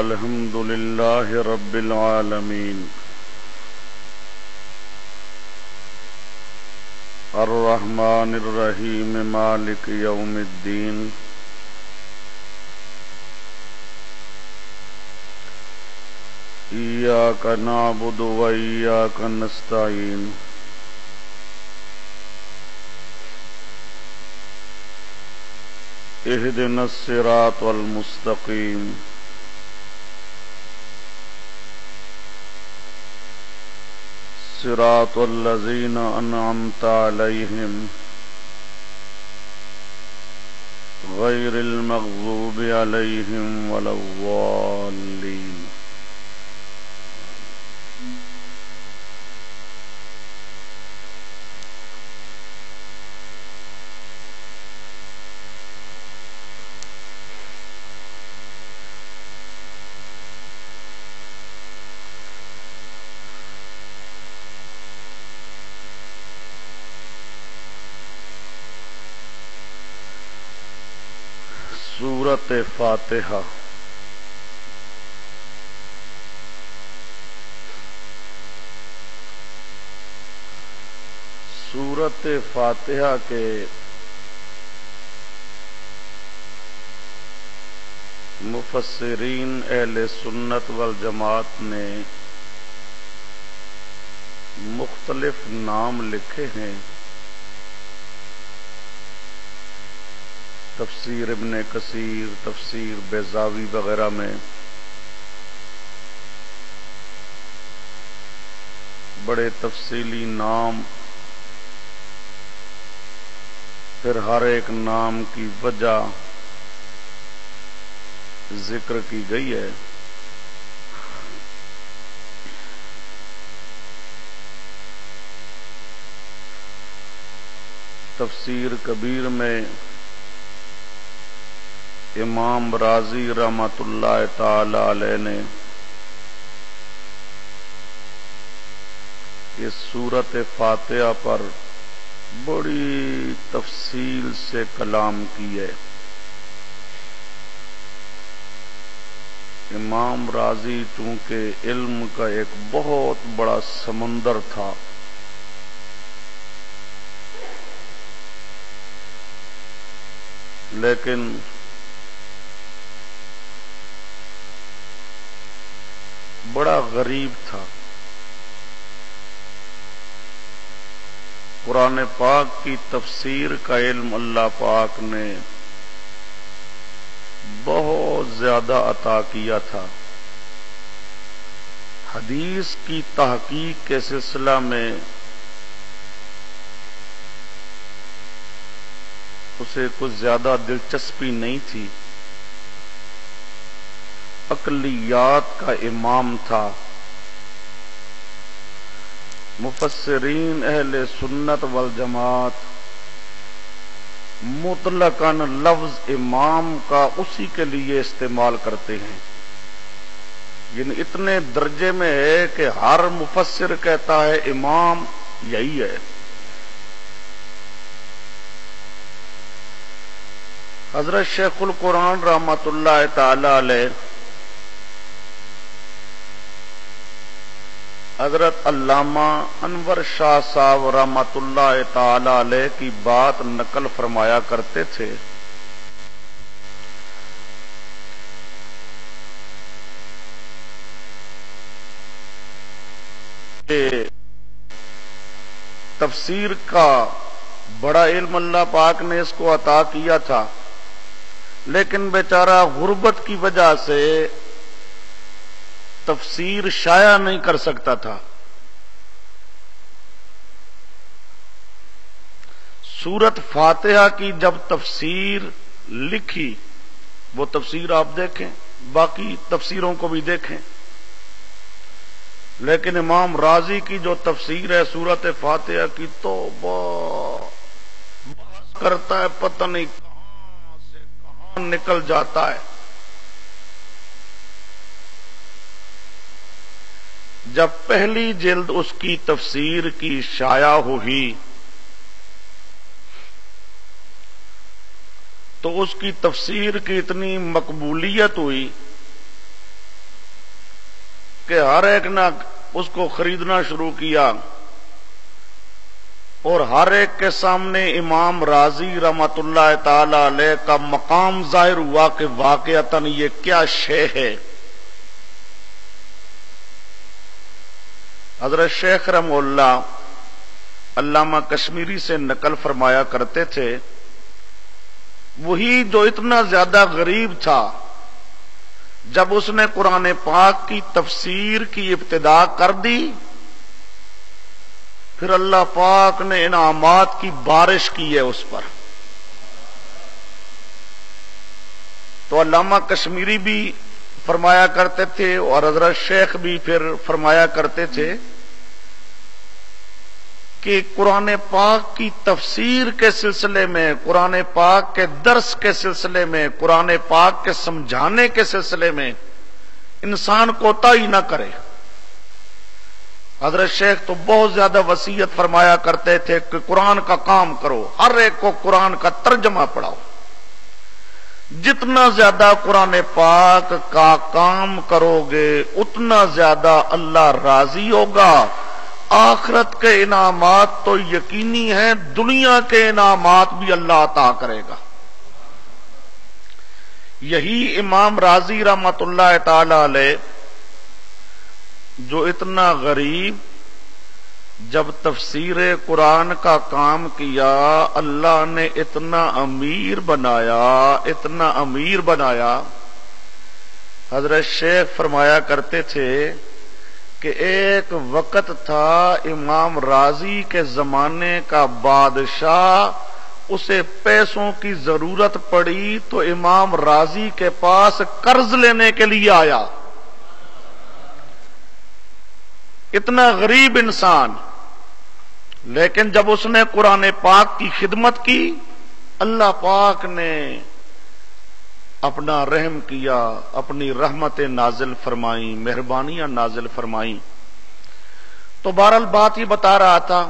الحمد لله رب العالمين الرحمن الرحيم مالك يوم الدين إياك نعبد وإياك نستعين اهدنا الصراط المستقيم صراط الذين أنعمت عليهم غير المغضوب عليهم ولا الضالين. سورۃ فاتحہ سورۃ فاتحہ کے مفسرین اہل سنت والجماعت نے مختلف نام لکھے ہیں. تفسیر ابن کثیر، تفسیر بیضاوی وغیرہ میں بڑے تفصیلی نام، پھر ہر ایک نام کی وجہ ذکر کی گئی ہے. تفسیر کبیر میں امام رازی رحمۃ اللہ تعالی علیہ نے اس سورۃ فاتحہ پر بڑی تفصیل سے کلام کی ہے. امام رازی چونکہ علم کا ایک بہت بڑا سمندر تھا، لیکن بڑا غریب تھا. قرآن پاک کی تفسیر کا علم اللہ پاک نے بہت زیادہ عطا کیا تھا. حدیث کی تحقیق کے سلسلہ میں اسے کچھ زیادہ دلچسپی نہیں تھی. عقلیات کا امام تھا. مفسرین اہل سنت والجماعت مطلقاً لفظ امام کا اسی کے لیے استعمال کرتے ہیں. یعنی اتنے درجے میں ہے کہ ہر مفسر کہتا ہے امام یہی ہے. حضرت شیخ القرآن رحمۃ اللہ تعالی علیہ، حضرت علامہ انور شاہ صاحب رحمۃ اللہ تعالی علیہ کی بات نقل فرمایا کرتے تھے کہ تفسیر کا بڑا علم اللہ پاک نے اس کو عطا کیا تھا، لیکن بیچارہ غربت کی وجہ سے تفسیر شائع نہیں کر سکتا تھا. سورۃ فاتحہ کی جب تفسیر لکھی، وہ تفسیر آپ دیکھیں، باقی تفسیروں کو بھی دیکھیں، لیکن امام رازی کی جو تفسیر ہے سورۃ فاتحہ کی تو بحث کرتا ہے، پتہ نہیں کہاں سے کہاں نکل جاتا ہے. جب پہلی جلد اس کی تفسیر کی شائع ہوئی تو اس کی تفسیر کی اتنی مقبولیت ہوئی کہ ہر ایک نے اس کو خریدنا شروع کیا اور ہر ایک کے سامنے امام رازی رحمت اللہ تعالی علیہ کا مقام ظاہر ہوا کہ واقعتاً یہ کیا شے ہے۔ حضرت شیخ رحمہ اللہ علامہ کشمیری سے نقل فرمایا کرتے تھے، وہی جو اتنا زیادہ غریب تھا، جب اس نے قرآن پاک کی تفسیر کی ابتدا کر دی، پھر اللہ پاک نے انعامات کی بارش کی ہے اس پر۔ تو علامہ کشمیری بھی فرمایا کرتے تھے اور حضرت شیخ بھی پھر فرمایا کرتے تھے کہ قرآن پاک کی تفسیر کے سلسلے میں، قرآن پاک کے درس کے سلسلے میں، قرآن پاک کے سمجھانے کے سلسلے میں انسان کوتاہی نہ کرے۔ حضرت شیخ تو بہت زیادہ وصیت فرمایا کرتے تھے کہ قرآن کا کام کرو، ہر ایک کو قرآن کا ترجمہ پڑھاؤ۔ جتنا زیادہ قرآن پاک کا کام کرو گے اتنا زیادہ اللہ راضی ہوگا۔ آخرت کے انعامات تو یقینی ہیں، دنیا کے انعامات بھی اللہ عطا کرے گا۔ یہی امام رازی رحمت اللہ تعالی علیہ جو اتنا غریب، جب تفسیر قرآن کا کام کیا اللہ نے اتنا امیر بنایا، اتنا امیر بنایا۔ حضرت شیخ فرمایا کرتے تھے کہ ایک وقت تھا امام رازی کے زمانے کا بادشاہ، اسے پیسوں کی ضرورت پڑی تو امام رازی کے پاس قرض لینے کے لیے آیا۔ اتنا غریب انسان، لیکن جب اس نے قرآن پاک کی خدمت کی اللہ پاک نے اپنا رحم کیا، اپنی رحمت نازل فرمائی، مہربانیاں نازل فرمائی۔ تو بہرحال بات یہ بتا رہا تھا،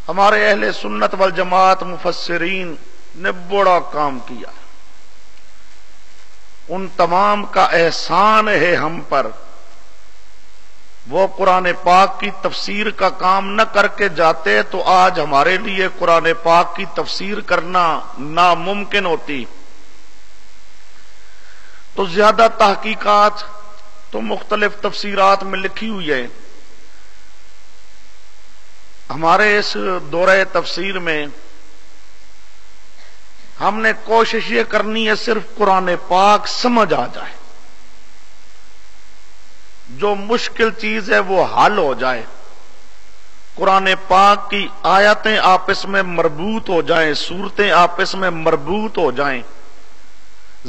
ہمارے اہل سنت والجماعت مفسرین نے بڑا کام کیا، ان تمام کا احسان ہے ہم پر۔ وہ قرآن پاک کی تفسیر کا کام نہ کر کے جاتے تو آج ہمارے لیے قرآن پاک کی تفسیر کرنا ناممکن ہوتی۔ تو زیادہ تحقیقات تو مختلف تفسیرات میں لکھی ہوئی ہے۔ ہمارے اس دورہ تفسیر میں ہم نے کوشش یہ کرنی ہے صرف قرآن پاک سمجھ آ جائے، جو مشکل چیز ہے وہ حل ہو جائے، قرآن پاک کی آیتیں آپس میں مربوط ہو جائیں، صورتیں آپس میں مربوط ہو جائیں،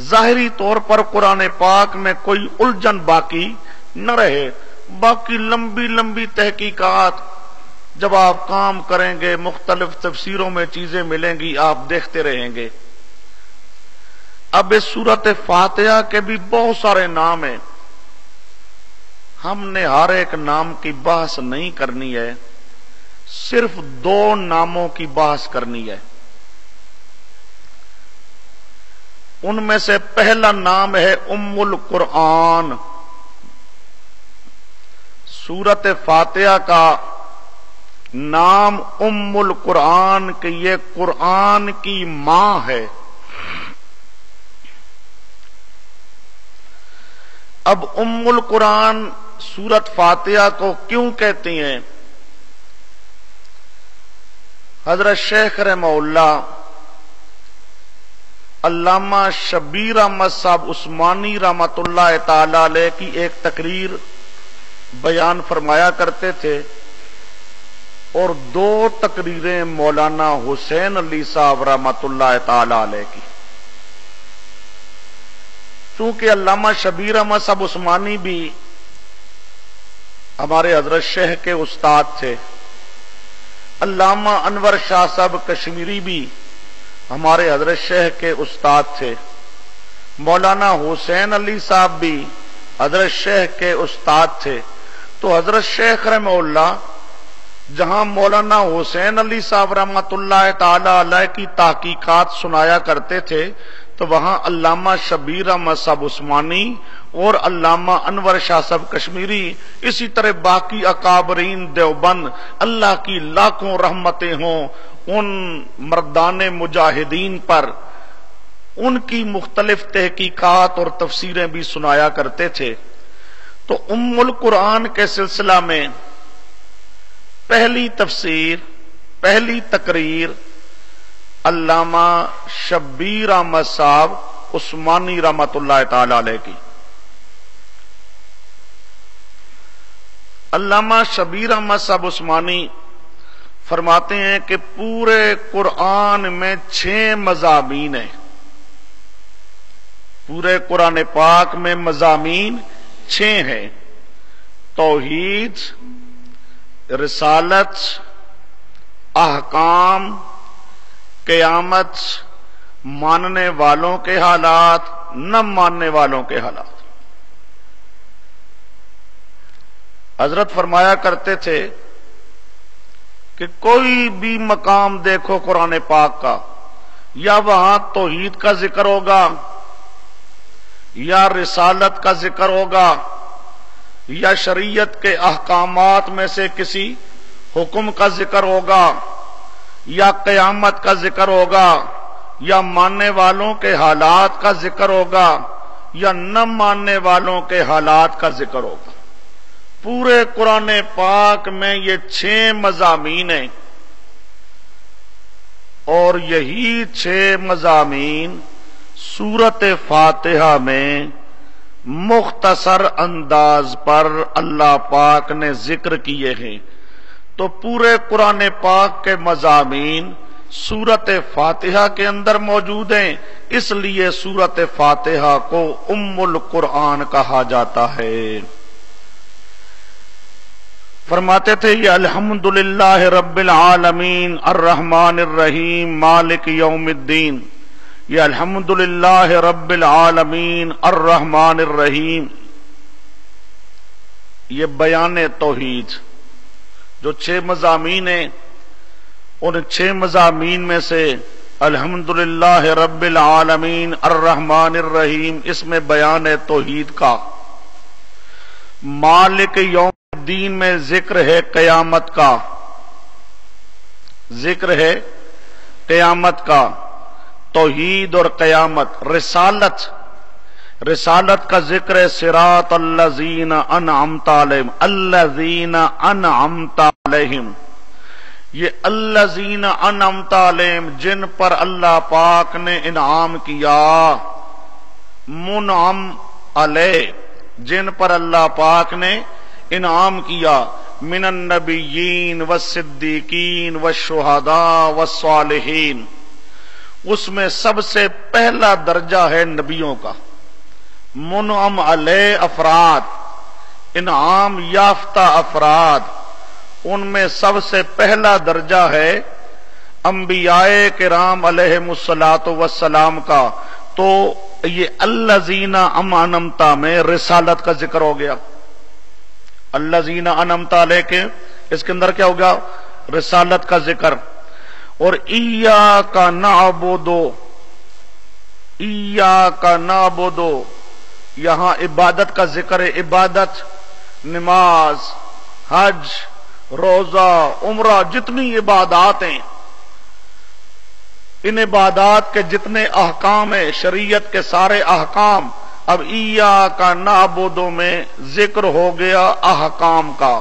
ظاہری طور پر قرآن پاک میں کوئی الجھن باقی نہ رہے۔ باقی لمبی لمبی تحقیقات جب آپ کام کریں گے مختلف تفسیروں میں چیزیں ملیں گی، آپ دیکھتے رہیں گے۔ اب اس سورت فاتحہ کے بھی بہت سارے نام ہیں، ہم نے ہر ایک نام کی بحث نہیں کرنی ہے، صرف دو ناموں کی بحث کرنی ہے۔ ان میں سے پہلا نام ہے ام القرآن۔ سورت فاتحہ کا نام ام القرآن کہ یہ قرآن کی ماں ہے۔ اب ام القرآن سورت فاتحہ کو کیوں کہتی ہیں؟ حضرت شیخ رحمہ اللہ علامہ شبیر احمد صاحب عثمانی رحمت اللہ تعالی علیہ کی ایک تقریر بیان فرمایا کرتے تھے، اور دو تقریریں مولانا حسین علی صاحب رحمت اللہ تعالی علیہ کی۔ چونکہ علامہ شبیر احمد صاحب عثمانی بھی ہمارے حضرت شیخ کے استاد تھے، علامہ انور شاہ صاحب کشمیری بھی ہمارے حضرت شیخ کے استاد تھے، مولانا حسین علی صاحب بھی حضرت شیخ کے استاد تھے۔ تو حضرت شیخ رحمہ اللہ جہاں مولانا حسین علی صاحب رحمت اللہ تعالی علیہ کی تحقیقات سنایا کرتے تھے، تو وہاں علامہ شبیر احمد صاحب عثمانی اور علامہ انور شاہ صاحب کشمیری، اسی طرح باقی اکابرین دیوبند، اللہ کی لاکھوں رحمتیں ہوں ان مردان مجاہدین پر، ان کی مختلف تحقیقات اور تفسیریں بھی سنایا کرتے تھے۔ تو ام القرآن کے سلسلہ میں پہلی تفسیر، پہلی تقریر علامہ شبیر احمد صاحب عثمانی رحمت اللہ تعالی علیہ کی۔ علامہ شبیر احمد صاحب عثمانی فرماتے ہیں کہ پورے قرآن میں 6 مضامین ہیں، پورے قرآن پاک میں مضامین 6 ہیں: توحید، رسالت، احکام، قیامت، ماننے والوں کے حالات، نہ ماننے والوں کے حالات۔ حضرت فرمایا کرتے تھے کہ کوئی بھی مقام دیکھو قرآن پاک کا، یا وہاں توحید کا ذکر ہوگا، یا رسالت کا ذکر ہوگا، یا شریعت کے احکامات میں سے کسی حکم کا ذکر ہوگا، یا قیامت کا ذکر ہوگا، یا ماننے والوں کے حالات کا ذکر ہوگا، یا نہ ماننے والوں کے حالات کا ذکر ہوگا۔ پورے قرآن پاک میں یہ 6 مضامین ہیں، اور یہی 6 مضامین سورۃ فاتحہ میں مختصر انداز پر اللہ پاک نے ذکر کیے ہیں۔ تو پورے قرآن پاک کے مضامین سورۃ فاتحہ کے اندر موجود ہیں، اس لیے سورۃ فاتحہ کو ام القرآن کہا جاتا ہے۔ فرماتے تھے یہ الحمدللہ رب العالمین الرحمن الرحیم مالک یوم الدین، یہ الحمدللہ رب العالمین الرحمن الرحیم، یہ بیان توحید۔ جو 6 مضامین ہیں، ان 6 مضامین میں سے الحمدللہ رب العالمین الرحمن الرحیم، اس میں بیان ہے توحید کا۔ مالک یوم الدین میں ذکر ہے قیامت کا، ذکر ہے قیامت کا، توحید اور قیامت۔ رسالت، رسالت کا ذکر ہے صراط الذین انعمت علیہم، الذین انعمت علیہم، یہ الذین انعمت علیہم جن پر اللہ پاک نے انعام کیا، منعم علیہ جن پر اللہ پاک نے انعام کیا، من النبیین والصدیقین والشہداء والصالحین، اس میں سب سے پہلا درجہ ہے نبیوں کا۔ منعم علیہ افراد، انعام یافتہ افراد، ان میں سب سے پہلا درجہ ہے انبیاء کرام علیہم الصلاۃ والسلام کا۔ تو یہ الذین انعمت میں رسالت کا ذکر ہو گیا، الذین انعمت علیہ کے اس کے اندر کیا ہوگا؟ رسالت کا ذکر۔ اور ایاک نعبد، ایاک نعبد، یہاں عبادت کا ذکر ہے، عبادت، نماز، حج، روزہ، عمرہ، جتنی عبادات ہیں، ان عبادات کے جتنے احکام ہیں، شریعت کے سارے احکام، اب ایاک نعبد میں ذکر ہو گیا احکام کا،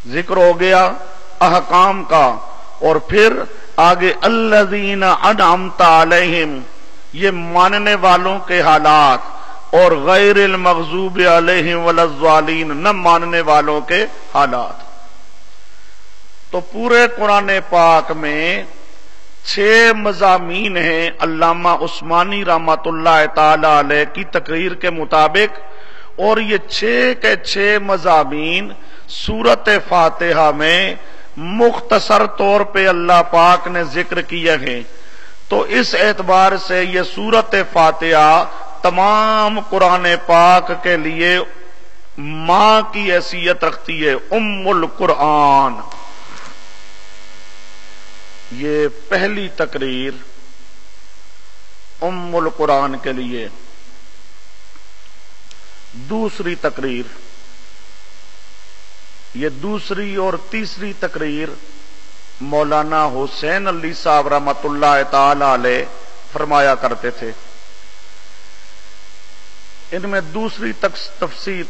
ذکر ہو گیا احکام کا۔ اور پھر آگے الذین انعمت علیہم، یہ ماننے والوں کے حالات، اور غیر المغضوب علیہم ولا الضالین، نہ ماننے والوں کے حالات۔ تو پورے قرآن پاک میں 6 مضامین ہیں علامہ عثمانی رحمت اللہ تعالی علیہ کی تقریر کے مطابق، اور یہ 6 کے 6 مضامین سورۃ فاتحہ میں مختصر طور پہ اللہ پاک نے ذکر کیے ہیں۔ تو اس اعتبار سے یہ سورۃ فاتحہ تمام قرآن پاک کے لیے ماں کی حیثیت رکھتی ہے، ام القرآن۔ یہ پہلی تقریر ام القرآن کے لیے دوسری تقریر، یہ دوسری اور تیسری تقریر مولانا حسین علی صاحب رحمۃ اللہ تعالی علیہ فرمایا کرتے تھے۔ ان میں دوسری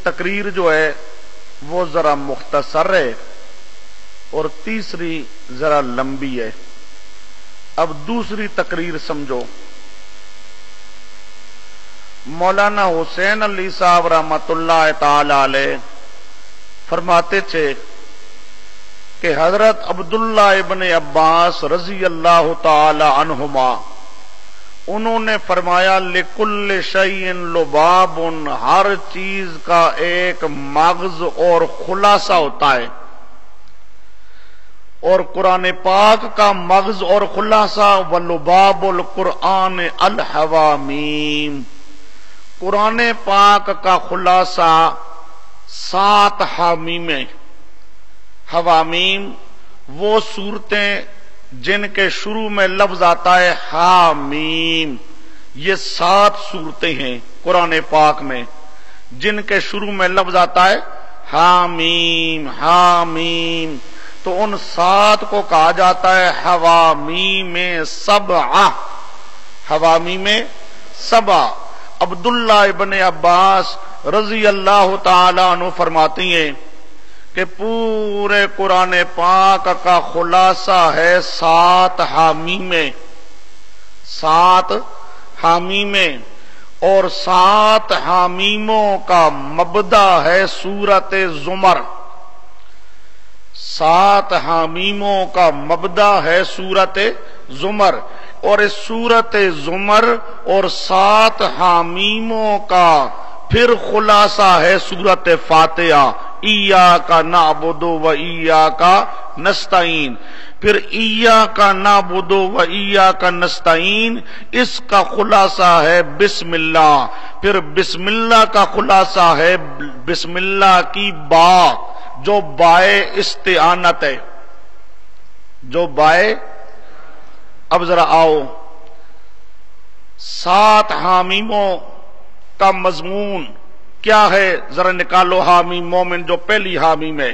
تقریر جو ہے وہ ذرا مختصر ہے اور تیسری ذرا لمبی ہے۔ اب دوسری تقریر سمجھو۔ مولانا حسین علی صاحب رحمۃ اللہ تعالی علیہ فرماتے تھے کہ حضرت عبداللہ ابن عباس رضی اللہ تعالی عنہما انہوں نے فرمایا لکل شیء لباب، ہر چیز کا ایک مغز اور خلاصہ ہوتا ہے، اور قرآن پاک کا مغز اور خلاصہ ولباب القرآن الحوامیم، قرآن پاک کا خلاصہ 7 حامیم۔ حوامیم وہ صورتیں جن کے شروع میں لفظ آتا ہے حامیم، یہ 7 صورتیں ہیں قرآن پاک میں جن کے شروع میں لفظ آتا ہے حامیم حامیم، تو ان 7 کو کہا جاتا ہے حوامیم 7۔ حوامیم 7۔ عبداللہ ابن عباس رضی اللہ تعالی عنہ فرماتی ہیں کہ پورے قرآن پاک کا خلاصہ ہے 7 حامیم، 7 حامیم، اور 7 حامیموں کا مبدا ہے سورت زمر۔ 7 حامیموں کا مبدا ہے سورت زمر، اور اس سورت زمر اور 7 حامیموں کا پھر خلاصہ ہے سورت فاتحہ، ایاک نعبد و ایاک نستعین۔ پھر ایاک نعبد و ایاک نستعین اس کا خلاصہ ہے بسم اللہ، پھر بسم اللہ کا خلاصہ ہے بسم اللہ کی با، جو بائے استعانت ہے، جو بائے۔ اب ذرا آؤ 7 حامیموں کا مضمون کیا ہے، ذرا نکالو۔ حامیم مومن جو پہلی حامیم ہے،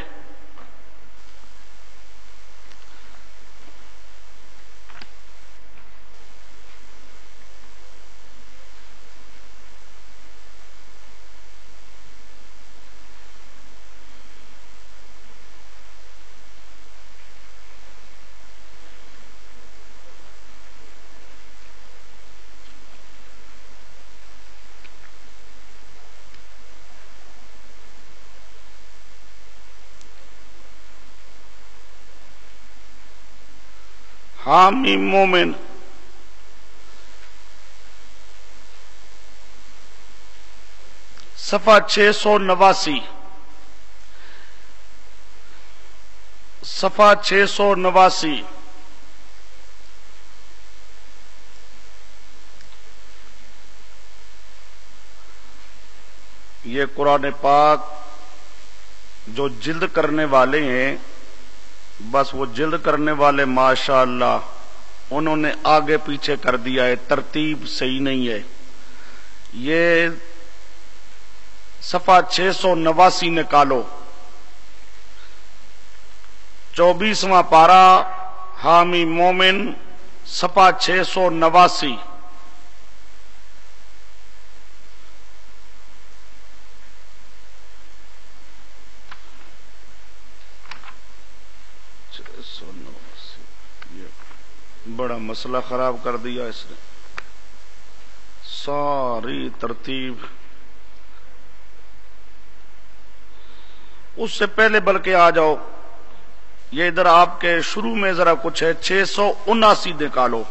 حامیم مومن صفحہ 689، صفحہ 689۔ یہ قرآن پاک جو جلد کرنے والے ہیں، بس وہ جلد کرنے والے ماشاءاللہ انہوں نے آگے پیچھے کر دیا ہے، ترتیب صحیح نہیں ہے۔ یہ صفحہ 689 نکالو، 24واں پارہ حامی مومن صفحہ 689۔ بڑا مسئلہ خراب کر دیا اس نے، ساری ترتیب۔ اس سے پہلے بلکہ آ جاؤ، یہ ادھر آپ کے شروع میں ذرا کچھ ہے، 679 نکالو،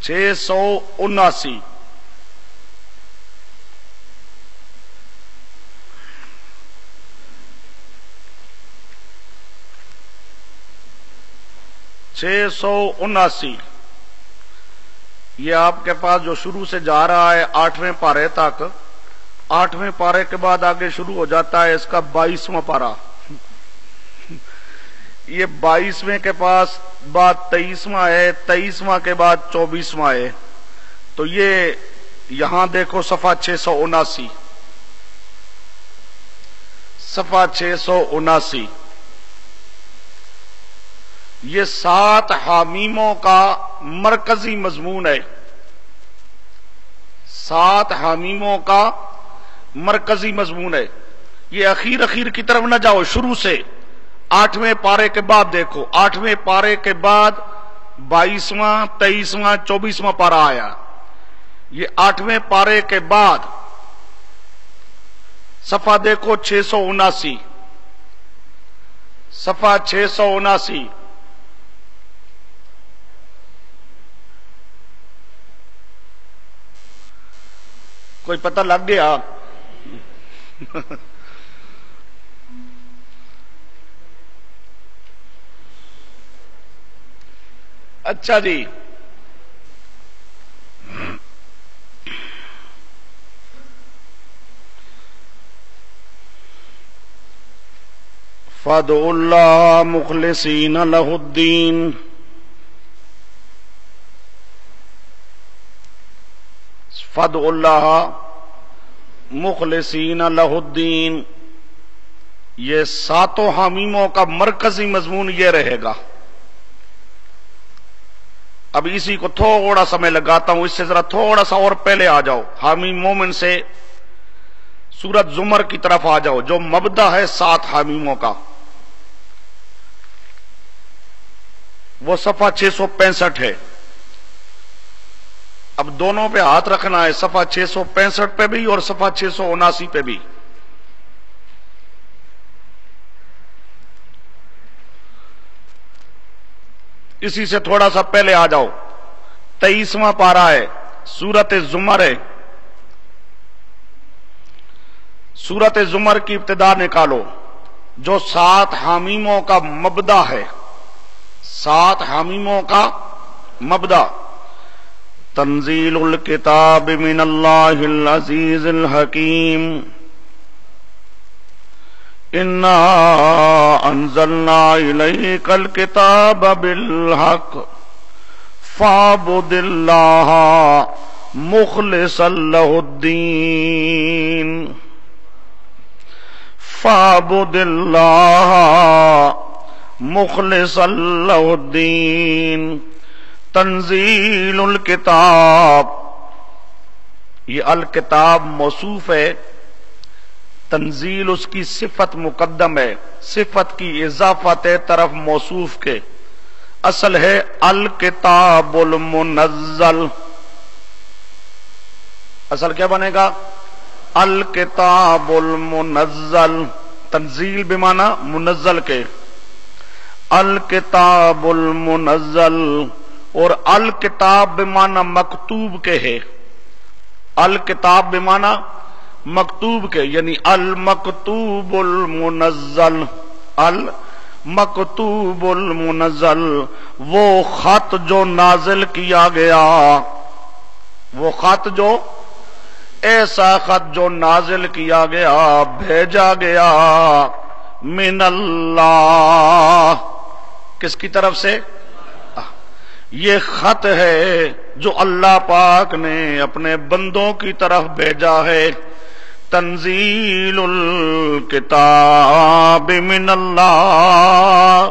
679۔ یہ آپ کے پاس جو شروع سے جا رہا ہے 8ویں پارے تک، 8ویں پارے کے بعد آگے شروع ہو جاتا ہے اس کا 22واں پارہ۔ یہ 22ویں کے پاس بعد 23واں ہے، 23واں کے بعد 24واں ہے، تو یہ یہاں دیکھو صفحہ 679، صفحہ 679، یہ 7 حامیموں کا مرکزی مضمون ہے، 7 حامیموں کا مرکزی مضمون ہے۔ یہ اخیر کی طرف نہ جاؤ، شروع سے 8ویں پارے کے بعد دیکھو، 8ویں پارے کے بعد 22واں 23واں 24واں پارہ آیا، یہ 8ویں پارے کے بعد صفحہ دیکھو 679، صفحہ 679، کوئی پتہ لگ گیا؟ اچھا جی، فادعوا اللہ مخلصین لہ الدین، فادعوا اللہ مخلصین لہ الدین، یہ 7 حامیموں کا مرکزی مضمون یہ رہے گا۔ اب اسی کو تھوڑا سا میں لگاتا ہوں، اس سے ذرا تھوڑا سا اور پہلے آ جاؤ، حامی مومن سے سورت زمر کی طرف آ جاؤ، جو مبدا ہے 7 حامیموں کا، وہ صفحہ 665 ہے۔ اب دونوں پہ ہاتھ رکھنا ہے، صفحہ 665 پہ بھی اور صفحہ 679 پہ بھی۔ اسی سے تھوڑا سا پہلے آ جاؤ، 23واں پارہ ہے، سورت زمر ہے، سورت زمر کی ابتدا نکالو، جو 7 حامیموں کا مبدا ہے، 7 حامیموں کا مبدا۔ تنزیل الکتاب من اللہ العزیز الحکیم، انا انزلنا الیک الکتاب بالحق فاعبد اللہ مخلصا لہ الدین، فاعبد اللہ مخلصا لہ الدین۔ تنزیل الکتاب، یہ الکتاب موصوف ہے، تنزیل اس کی صفت مقدم ہے، صفت کی اضافت ہے طرف موصوف کے، اصل ہے الکتاب المنزل، اصل کیا بنے گا؟ الکتاب المنزل، تنزیل بمعنی منزل کے، الکتاب المنزل، اور الکتاب بمعنی مکتوب کے ہے، الکتاب بمعنی مکتوب کے، یعنی المکتوب المنزل، المکتوب المنزل، وہ خط جو نازل کیا گیا، وہ خط جو، ایسا خط جو نازل کیا گیا، بھیجا گیا، من اللہ، کس کی طرف سے؟ یہ خط ہے جو اللہ پاک نے اپنے بندوں کی طرف بھیجا ہے۔ تنزیل الکتاب من اللہ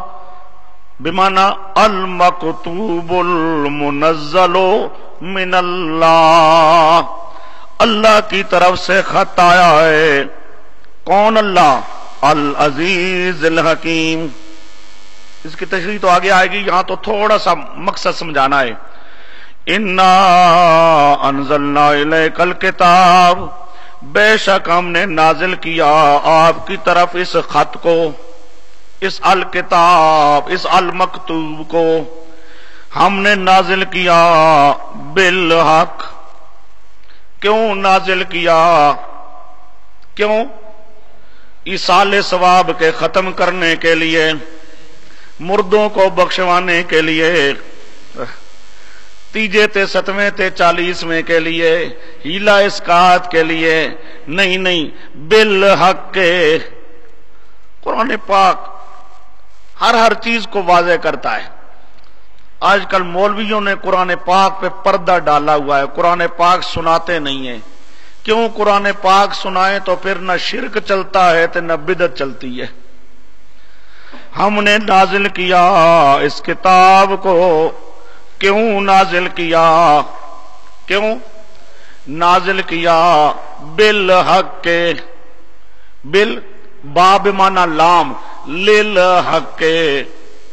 بمعنی المکتوب المنزل من اللہ، اللہ کی طرف سے خط آیا ہے۔ کون اللہ؟ العزیز الحکیم۔ اس کی تشریح تو آگے آئے گی، یہاں تو تھوڑا سا مقصد سمجھانا ہے۔ انا انزلنا الیک الکتاب، بے شک ہم نے نازل کیا آپ کی طرف اس خط کو، اس الکتاب، اس المکتوب کو ہم نے نازل کیا بالحق۔ کیوں نازل کیا؟ کیوں؟ ایصال ثواب کے ختم کرنے کے لیے، مردوں کو بخشوانے کے لیے، تیجے تے ستویں تے 40ویں کے لیے، ہیلا اسقاط کے لیے نہیں، بالحق کے۔ قرآن پاک ہر چیز کو واضح کرتا ہے۔ آج کل مولویوں نے قرآن پاک پہ پردہ ڈالا ہوا ہے، قرآن پاک سناتے نہیں ہیں۔ کیوں قرآن پاک سنائیں تو پھر نہ شرک چلتا ہے تو نہ بدعت چلتی ہے۔ ہم نے نازل کیا اس کتاب کو، کیوں نازل کیا؟ کیوں نازل کیا؟ بالحق کے، بال باب مانا لام، للحق کے،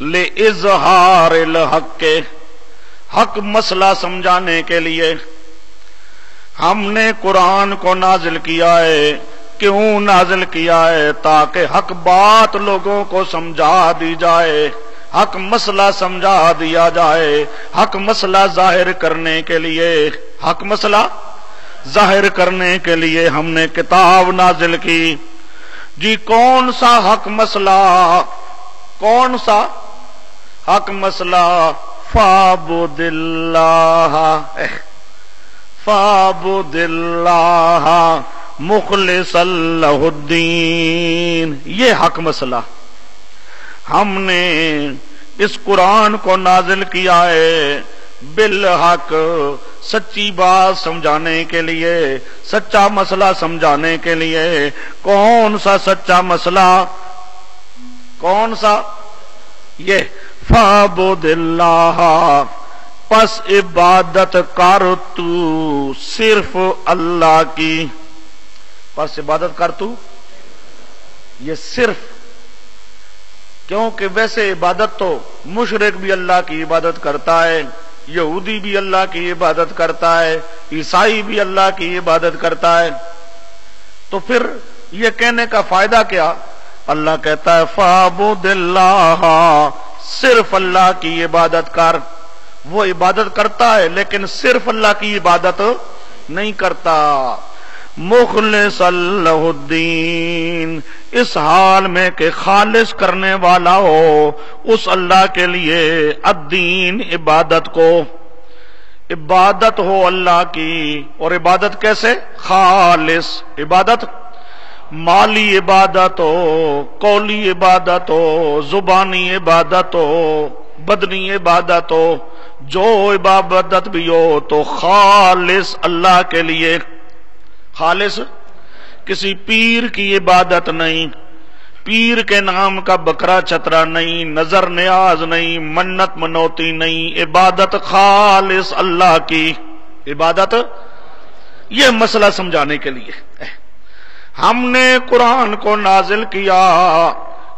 لِاظہار الحق کے، حق مسئلہ سمجھانے کے لیے ہم نے قرآن کو نازل کیا ہے۔ کیوں نازل کیا ہے؟ تاکہ حق بات لوگوں کو سمجھا دی جائے، حق مسئلہ سمجھا دیا جائے، حق مسئلہ ظاہر کرنے کے لیے، حق مسئلہ ظاہر کرنے کے لیے ہم نے کتاب نازل کی۔ جی کون سا حق مسئلہ؟ کون سا حق مسئلہ؟ فَاعْبُدِ اللَّهَ فَاعْبُدِ اللَّهَ مُخْلِصًا لَهُ الدِّينَ، یہ حق مسئلہ ہم نے اس قرآن کو نازل کیا ہے بالحق، سچی بات سمجھانے کے لیے، سچا مسئلہ سمجھانے کے لیے۔ کون سا سچا مسئلہ؟ کون سا؟ یہ فَاعْبُدِ اللَّهَ، پس عبادت کر تو صرف اللہ کی، پس عبادت کر تو، یہ صرف، کیونکہ ویسے عبادت تو مشرک بھی اللہ کی عبادت کرتا ہے، یہودی بھی اللہ کی عبادت کرتا ہے، عیسائی بھی اللہ کی عبادت کرتا ہے، تو پھر یہ کہنے کا فائدہ کیا؟ اللہ کہتا ہے فَاعْبُدِ اللَّهَ، صرف اللہ کی عبادت کر۔ وہ عبادت کرتا ہے لیکن صرف اللہ کی عبادت نہیں کرتا۔ مخلص لہ الدین، اس حال میں کہ خالص کرنے والا ہو اس اللہ کے لیے الدین، عبادت کو، عبادت ہو اللہ کی۔ اور عبادت کیسے؟ خالص عبادت، مالی عبادت ہو، قولی عبادت ہو، زبانی عبادت ہو، بدنی عبادت ہو، جو عبادت بھی ہو تو خالص اللہ کے لیے۔ خالص، کسی پیر کی عبادت نہیں، پیر کے نام کا بکرا چترا نہیں، نظر نیاز نہیں، منت منوتی نہیں، عبادت خالص اللہ کی عبادت۔ یہ مسئلہ سمجھانے کے لیے ہم نے قرآن کو نازل کیا۔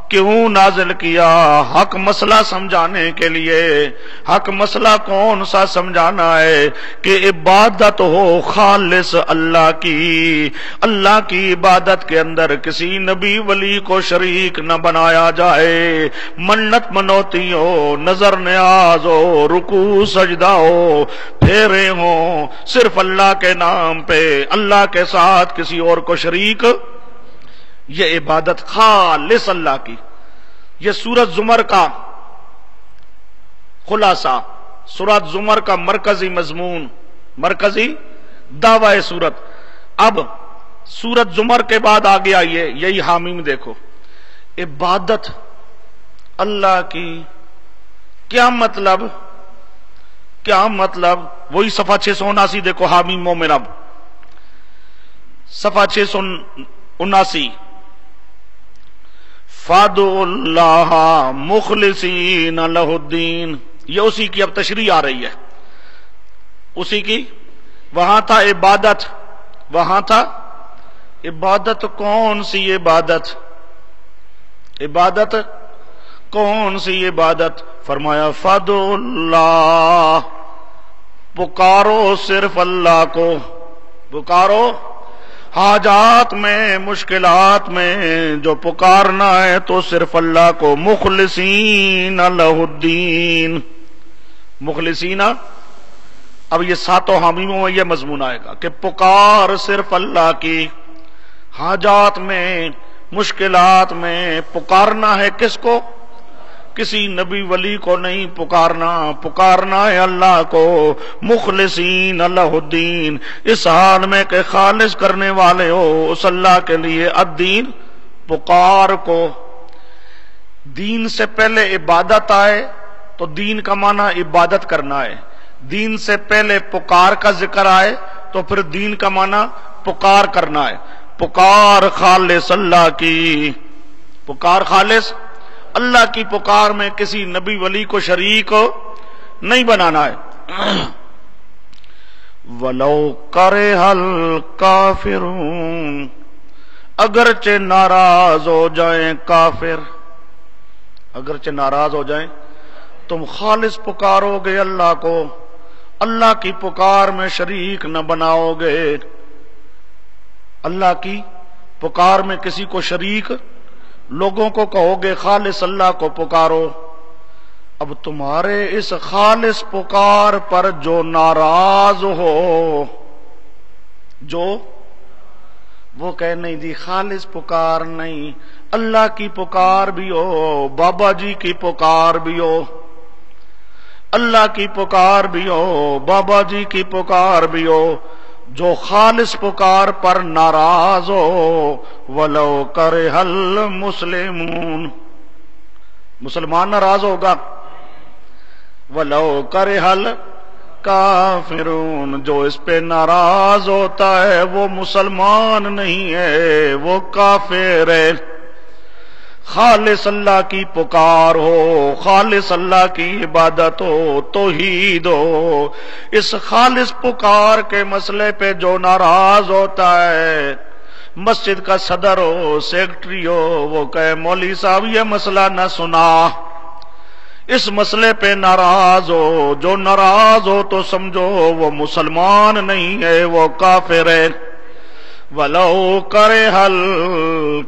کیوں نازل کیا؟ حق مسئلہ سمجھانے کے لیے۔ حق مسئلہ کون سا سمجھانا ہے؟ کہ عبادت ہو خالص اللہ کی، اللہ کی عبادت کے اندر کسی نبی ولی کو شریک نہ بنایا جائے، منت منوتی ہو، نظر نیاز ہو، رکوع سجدہ ہو، پھیرے ہوں، صرف اللہ کے نام پہ، اللہ کے ساتھ کسی اور کو شریک، یہ عبادت خالص اللہ کی۔ یہ سورۃ زمر کا خلاصہ، سورۃ زمر کا مرکزی مضمون، مرکزی دعوی سورت۔ اب سورۃ زمر کے بعد آگے آئیے، یہی حامیم دیکھو، عبادت اللہ کی، کیا مطلب؟ کیا مطلب؟ وہی صفحہ 679 دیکھو، حامیم مومن، اب صفحہ 679، فَادُعُوا اللَّهَ مُخْلِصِينَ لَهُ الدِّينَ، یہ اسی کی اب تشریح آ رہی ہے، اسی کی۔ وہاں تھا عبادت، وہاں تھا عبادت، کون سی عبادت؟ عبادت کون سی عبادت؟ فرمایا فَادُعُوا اللَّهَ، پکارو صرف اللہ کو، پکارو حاجات میں، مشکلات میں جو پکارنا ہے تو صرف اللہ کو، مخلصین لہ الدین، مخلصین۔ اب یہ ساتوں حامیموں میں یہ مضمون آئے گا کہ پکار صرف اللہ کی، حاجات میں، مشکلات میں پکارنا ہے کس کو؟ کسی نبی ولی کو نہیں پکارنا، پکارنا ہے اللہ کو، مخلصین لہ الدین، اس حال میں کہ خالص کرنے والے ہو اس اللہ کے لیے، الدین، پکار کو۔ دین سے پہلے عبادت آئے تو دین کا معنی عبادت کرنا ہے. دین سے پہلے پکار کا ذکر آئے تو پھر دین کا معنی پکار کرنا ہے. پکار خالص اللہ کی، پکار خالص اللہ کی پکار میں کسی نبی ولی کو شریک نہیں بنانا ہے. وَلَوْ كَرِهَ الْكَافِرُونَ، اگرچہ ناراض ہو جائیں کافر، اگرچہ ناراض ہو جائیں، تم خالص پکارو گے اللہ کو، اللہ کی پکار میں شریک نہ بناؤ گے. اللہ کی پکار میں کسی کو شریک، لوگوں کو کہو گے خالص اللہ کو پکارو. اب تمہارے اس خالص پکار پر جو ناراض ہو، جو وہ کہے نہیں جی خالص پکار نہیں، اللہ کی پکار بھی ہو، بابا جی کی پکار بھی ہو، اللہ کی پکار بھی ہو، بابا جی کی پکار بھی ہو، جو خالص پکار پر ناراض ہو. وَلَوْ كَرِهَ الْمُسْلِمُونَ، مسلمان ناراض ہوگا. وَلَوْ كَرِهَ الْكَافِرُونَ، جو اس پہ ناراض ہوتا ہے وہ مسلمان نہیں ہے، وہ کافر ہے. خالص اللہ کی پکار ہو، خالص اللہ کی عبادت ہو، توحید ہو. اس خالص پکار کے مسئلے پہ جو ناراض ہوتا ہے، مسجد کا صدر ہو، سیکٹری ہو، وہ کہے مولوی صاحب یہ مسئلہ نہ سنا، اس مسئلے پہ ناراض ہو. جو ناراض ہو تو سمجھو وہ مسلمان نہیں ہے، وہ کافر ہے. وَلَوْ كَرِهَ الْكَافِرُونَ،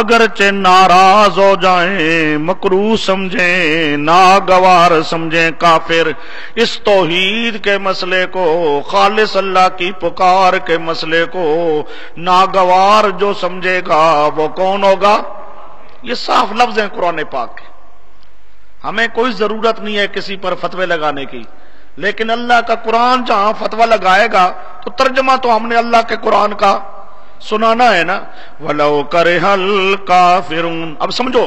اگرچہ ناراض ہو جائیں، مکروہ سمجھیں، ناگوار سمجھیں کافر اس توحید کے مسئلے کو، خالص اللہ کی پکار کے مسئلے کو ناگوار جو سمجھے گا وہ کون ہوگا؟ یہ صاف لفظ ہیں قرآن پاک کے. ہمیں کوئی ضرورت نہیں ہے کسی پر فتوے لگانے کی، لیکن اللہ کا قرآن جہاں فتویٰ لگائے گا تو ترجمہ تو ہم نے اللہ کے قرآن کا سنانا ہے نا. وَلَوْ كَرِهَ الْكَافِرُونَ. اب سمجھو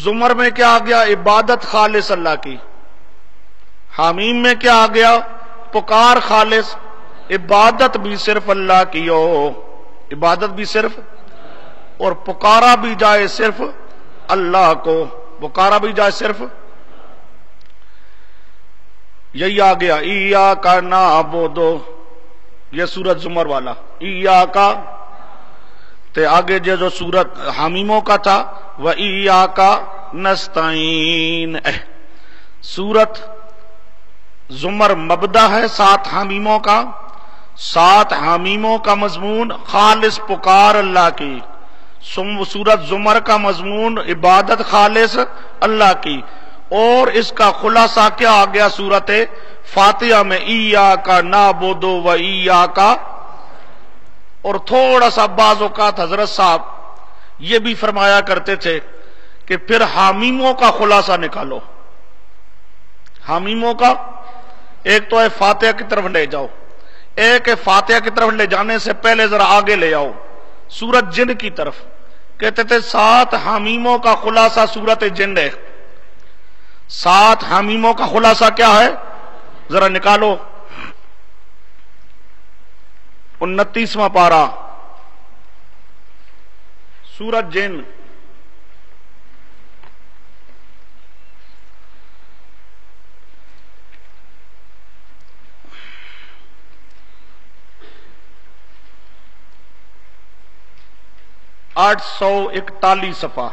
زمر میں کیا آ گیا؟ عبادت خالص اللہ کی. حامیم میں کیا آ گیا؟ پکار خالص. عبادت بھی صرف اللہ کی ہو، عبادت بھی صرف، اور پکارا بھی جائے صرف اللہ کو، پکارا بھی جائے صرف. یہی آ گیا ایاک نعبد، یہ سورت زمر والا ایاک، تے آگے جو سورت حامیموں کا تھا وَإِيَّاكَ نَسْتَعِينُ. سورت زمر مبدا ہے 7 حامیموں کا، 7 حامیموں کا مضمون خالص پکار اللہ کی. سورت زمر کا مضمون عبادت خالص اللہ کی، اور اس کا خلاصہ کیا آ گیا سورت فاتحہ میں ایاک نعبد و ایاک. اور تھوڑا سا بعض اوقات حضرت صاحب یہ بھی فرمایا کرتے تھے کہ پھر حامیموں کا خلاصہ نکالو. حامیموں کا ایک تو ہے فاتحہ کی طرف لے جاؤ، ایک ہے فاتحہ کی طرف لے جانے سے پہلے ذرا آگے لے آؤ سورت جن کی طرف. کہتے تھے 7 حامیموں کا خلاصہ سورت جن ہے. 7 حامیموں کا خلاصہ کیا ہے؟ ذرا نکالو. 29واں پارہ سورت جن. آٹھ 841 صفحہ.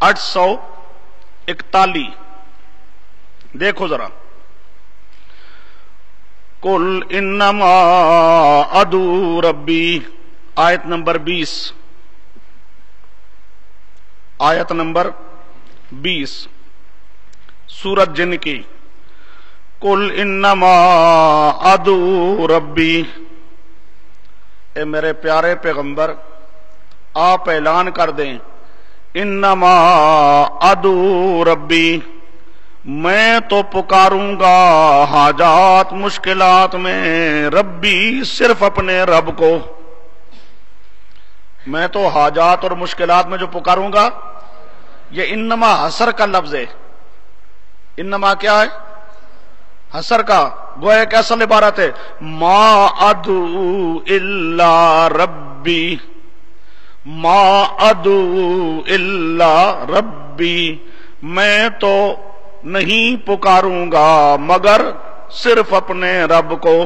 آٹھ 841 دیکھو ذرا. قُلْ إِنَّمَا أَدْعُو رَبِّي، آیت نمبر 20، آیت نمبر 20 سورت جن کی. قُلْ إِنَّمَا أَدْعُو رَبِّي، اے میرے پیارے پیغمبر آپ اعلان کر دیں انما ادعو ربی، میں تو پکاروں گا حاجات مشکلات میں ربی، صرف اپنے رب کو. میں تو حاجات اور مشکلات میں جو پکاروں گا، یہ انما حسر کا لفظ ہے. انما کیا ہے؟ حسر کا. گویا کہ اصل عبارت ہے ما ادعو الا ربی، ما ادعو الا ربی، میں تو نہیں پکاروں گا مگر صرف اپنے رب کو،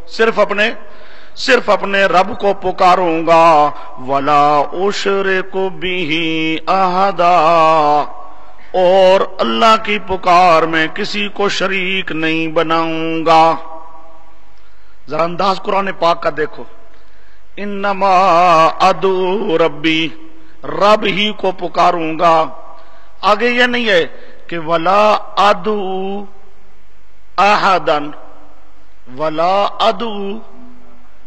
صرف اپنے رب کو پکاروں گا. ولا اشرک بہ احدا، اور اللہ کی پکار میں کسی کو شریک نہیں بناؤں گا. ذرا انداز قرآن پاک کا دیکھو. انما ادعو ربی، رب ہی کو پکاروں گا. آگے یہ نہیں ہے کہ ولا ادعو احدا، ولا ادعو،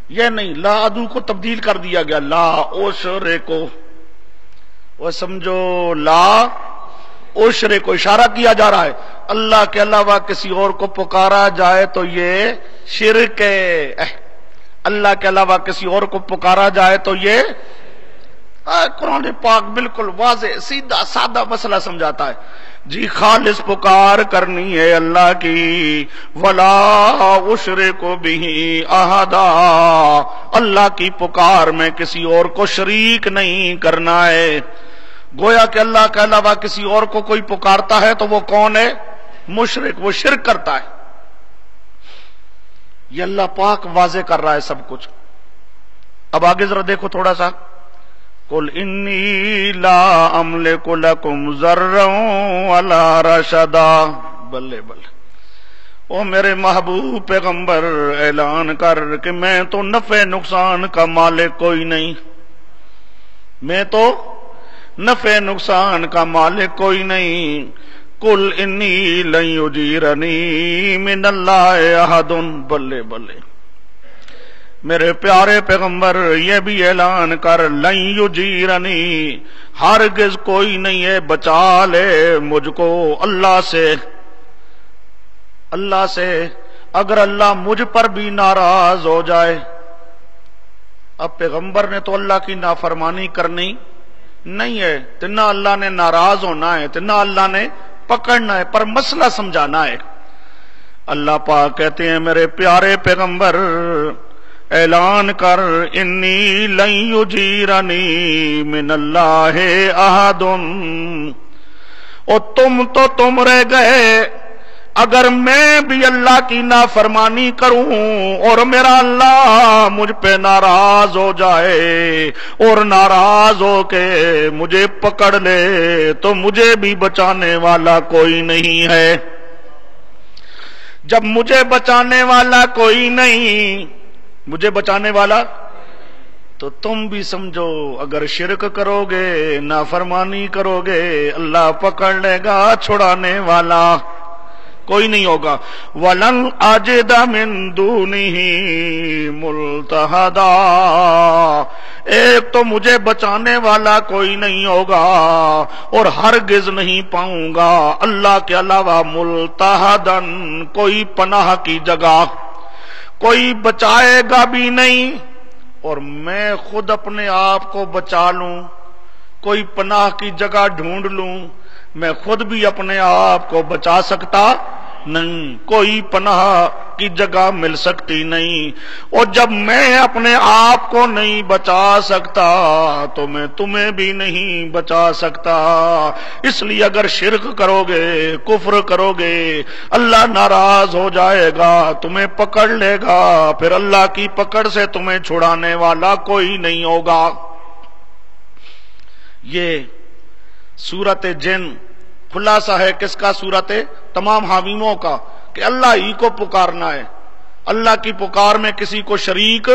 یہ نہیں، لا ادعو کو تبدیل کر دیا گیا لا اشرکو. وہ سمجھو لا اشرے کو اشارہ کیا جا رہا ہے اللہ کے علاوہ کسی اور کو پکارا جائے تو یہ شرک ہے. اللہ کے علاوہ کسی اور کو پکارا جائے تو یہ قرآن پاک بالکل واضح سیدھا سادہ مسئلہ سمجھاتا ہے. جی خالص پکار کرنی ہے اللہ کی. ولا اشرک بہ احدا، اللہ کی پکار میں کسی اور کو شریک نہیں کرنا ہے. گویا کہ اللہ کے علاوہ کسی اور کو کوئی پکارتا ہے تو وہ کون ہے؟ مشرک، وہ شرک کرتا ہے. یہ اللہ پاک واضح کر رہا ہے سب کچھ. اب آگے ذرا دیکھو تھوڑا سا. قل انی لا املک لکم ضرا ولا رشدا. بلے بلے، او میرے محبوب پیغمبر اعلان کر کہ میں تو نفع نقصان کا مالک کوئی نہیں، میں تو نفع نقصان کا مالک کوئی نہیں. قل انی لن یجیرنی من اللہ احد. بلے بلے، میرے پیارے پیغمبر یہ بھی اعلان کر لن یجیرنی، ہرگز کوئی نہیں ہے بچا لے مجھ کو اللہ سے. اللہ سے اگر اللہ مجھ پر بھی ناراض ہو جائے. اب پیغمبر نے تو اللہ کی نافرمانی کرنی نہیں ہے، تنا اللہ نے ناراض ہونا ہے، تنا اللہ نے پکڑنا ہے، پر مسئلہ سمجھانا ہے. اللہ پاک کہتے ہیں میرے پیارے پیغمبر اعلان کر انی لن یجیرنی من اللہ احد. اور تم رہ گئے اگر میں بھی اللہ کی نافرمانی کروں اور میرا اللہ مجھ پہ ناراض ہو جائے اور ناراض ہو کے مجھے پکڑ لے تو مجھے بھی بچانے والا کوئی نہیں ہے. جب مجھے بچانے والا کوئی نہیں، مجھے بچانے والا، تو تم بھی سمجھو اگر شرک کرو گے، نافرمانی کرو گے، اللہ پکڑ لے گا، چھڑانے والا کوئی نہیں ہوگا. وَلَنْ أَجِدَ مِن دُونِهِ مُلْتَحَدًا، ایک تو مجھے بچانے والا کوئی نہیں ہوگا اور ہرگز نہیں پاؤں گا اللہ کے علاوہ ملتحدن، کوئی پناہ کی جگہ، کوئی بچائے گا بھی نہیں. اور میں خود اپنے آپ کو بچا لوں، کوئی پناہ کی جگہ ڈھونڈ لوں، میں خود بھی اپنے آپ کو بچا سکتا نہیں، کوئی پناہ کی جگہ مل سکتی نہیں. اور جب میں اپنے آپ کو نہیں بچا سکتا تو میں تمہیں بھی نہیں بچا سکتا. اس لیے اگر شرک کرو گے، کفر کرو گے، اللہ ناراض ہو جائے گا، تمہیں پکڑ لے گا، پھر اللہ کی پکڑ سے تمہیں چھڑانے والا کوئی نہیں ہوگا. یہ سورت جن خلاصہ ہے کس کا؟ سورت تمام حامیموں کا، کہ اللہ ہی کو پکارنا ہے، اللہ کی پکار میں کسی کو شریک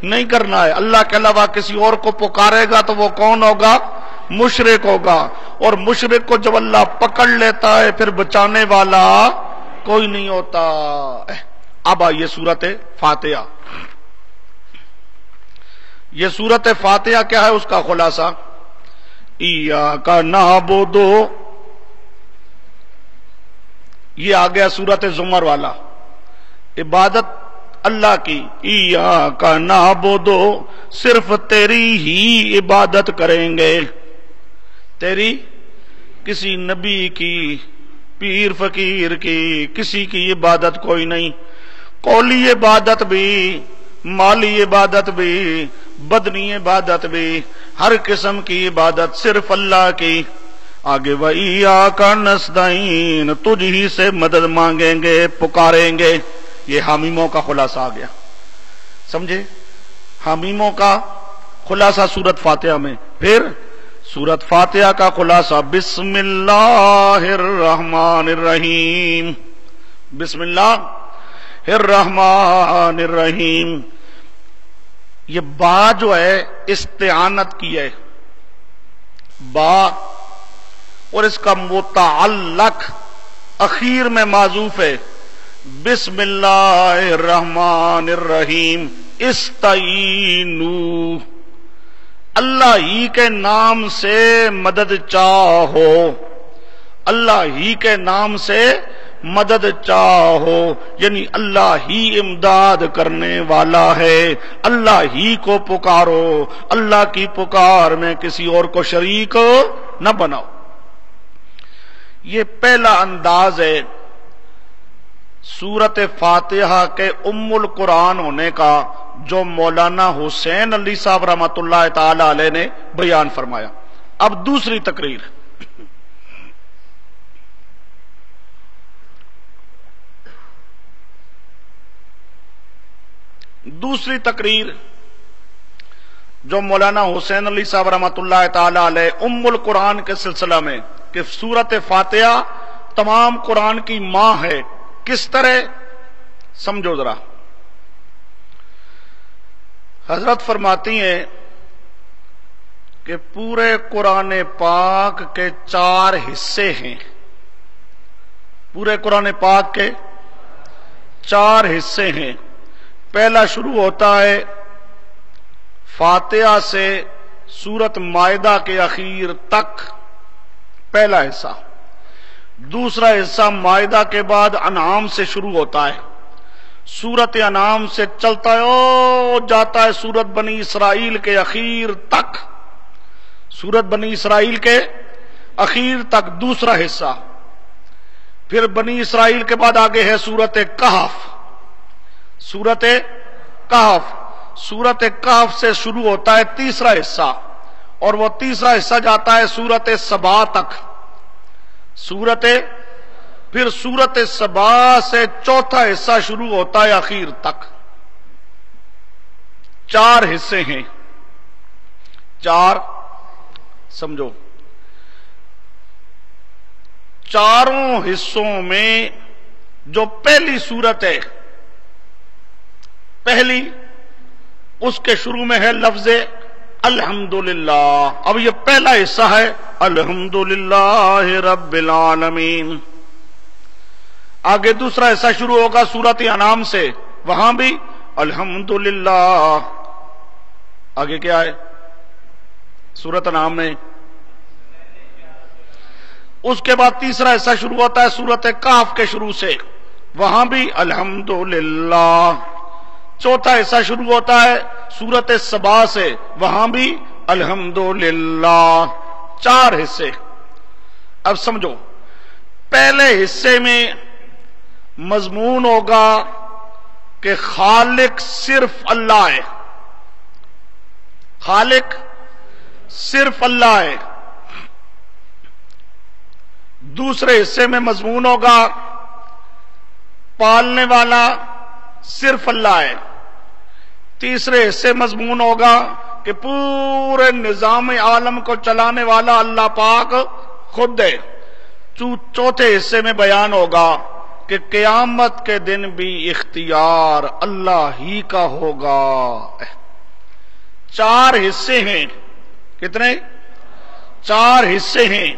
نہیں کرنا ہے. اللہ کے علاوہ کسی اور کو پکارے گا تو وہ کون ہوگا؟ مشرک ہوگا. اور مشرک کو جب اللہ پکڑ لیتا ہے پھر بچانے والا کوئی نہیں ہوتا. اب آئیے سورت فاتحہ. یہ سورت فاتحہ کیا ہے؟ اس کا خلاصہ ایاک نعبد، یہ آ گیا سورت زمر والا. عبادت اللہ کی، ایاک نعبد، صرف تیری ہی عبادت کریں گے، تیری، کسی نبی کی، پیر فقیر کی، کسی کی عبادت کوئی نہیں، قولی عبادت بھی، مالی عبادت بھی، بدنی عبادت بھی، ہر قسم کی عبادت صرف اللہ کی۔ آگے وَإِيَّاكَ نَسْتَعِينُ، تجھ ہی سے مدد مانگیں گے، پکاریں گے۔ یہ حامیموں کا خلاصہ آ گیا، سمجھے؟ حامیموں کا خلاصہ سورت فاتحہ میں۔ پھر سورت فاتحہ کا خلاصہ بسم اللہ الرحمن الرحیم، بسم اللہ الرحمن الرحیم۔ یہ با جو ہے استعانت کی ہے، با، اور اس کا متعلق اخیر میں معذوف ہے، بسم اللہ الرحمن الرحیم، استعینوا، اللہ ہی کے نام سے مدد چاہو، اللہ ہی کے نام سے مدد چاہو، یعنی اللہ ہی امداد کرنے والا ہے، اللہ ہی کو پکارو، اللہ کی پکار میں کسی اور کو شریک نہ بناؤ۔ یہ پہلا انداز ہے سورت فاتحہ کے ام القرآن ہونے کا، جو مولانا حسین علی صاحب رحمۃ اللہ تعالی علیہ نے بیان فرمایا۔ اب دوسری تقریر، دوسری تقریر جو مولانا حسین علی صاحب رحمۃ اللہ تعالی علیہ ام القرآن کے سلسلہ میں، کہ سورت فاتحہ تمام قرآن کی ماں ہے، کس طرح سمجھو ذرا۔ حضرت فرماتی ہیں کہ پورے قرآن پاک کے 4 حصے ہیں، پورے قرآن پاک کے 4 حصے ہیں۔ پہلا شروع ہوتا ہے فاتحہ سے سورت مائدہ کے اخیر تک، پہلا حصہ۔ دوسرا حصہ مائدہ کے بعد انعام سے شروع ہوتا ہے، سورت انعام سے چلتا ہے او جاتا ہے سورت بنی اسرائیل کے اخیر تک، سورت بنی اسرائیل کے اخیر تک دوسرا حصہ۔ پھر بنی اسرائیل کے بعد آگے ہے سورت کہف، سورت کہف، سورت کہف سے شروع ہوتا ہے تیسرا حصہ، اور وہ تیسرا حصہ جاتا ہے سورت سبا تک، پھر سورت سبا سے چوتھا حصہ شروع ہوتا ہے اخیر تک۔ 4 حصے ہیں، 4 سمجھو۔ چاروں حصوں میں جو پہلی سورت ہے، پہلی، اس کے شروع میں ہے لفظ الحمدللہ۔ اب یہ پہلا حصہ ہے الحمدللہ رب العالمین۔ آگے دوسرا حصہ شروع ہوگا سورت انعام سے، وہاں بھی الحمدللہ۔ آگے کیا ہے سورت انعام میں؟ اس کے بعد تیسرا حصہ شروع ہوتا ہے سورت کہف کے شروع سے، وہاں بھی الحمدللہ۔ چوتھا حصہ شروع ہوتا ہے سورت سبا سے، وہاں بھی الحمدللہ۔ 4 حصے۔ اب سمجھو، پہلے حصے میں مضمون ہوگا کہ خالق صرف اللہ ہے، خالق صرف اللہ ہے۔ دوسرے حصے میں مضمون ہوگا پالنے والا صرف اللہ ہے۔ تیسرے حصے مضمون ہوگا کہ پورے نظام عالم کو چلانے والا اللہ پاک خود ہے۔ چوتھے حصے میں بیان ہوگا کہ قیامت کے دن بھی اختیار اللہ ہی کا ہوگا۔ 4 حصے ہیں، کتنے؟ 4 حصے ہیں،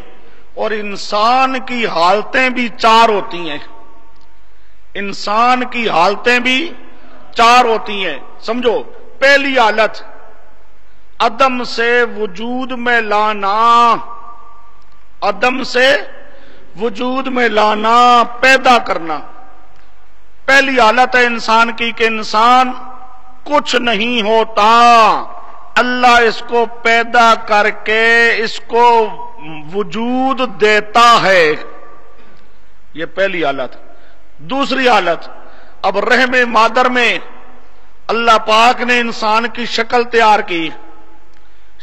اور انسان کی حالتیں بھی 4 ہوتی ہیں، انسان کی حالتیں بھی 4 ہوتی ہیں۔ سمجھو، پہلی حالت عدم سے وجود میں لانا، عدم سے وجود میں لانا، پیدا کرنا۔ پہلی حالت ہے انسان کی کہ انسان کچھ نہیں ہوتا، اللہ اس کو پیدا کر کے اس کو وجود دیتا ہے، یہ پہلی حالت۔ دوسری حالت، اب رحم مادر میں اللہ پاک نے انسان کی شکل تیار کی،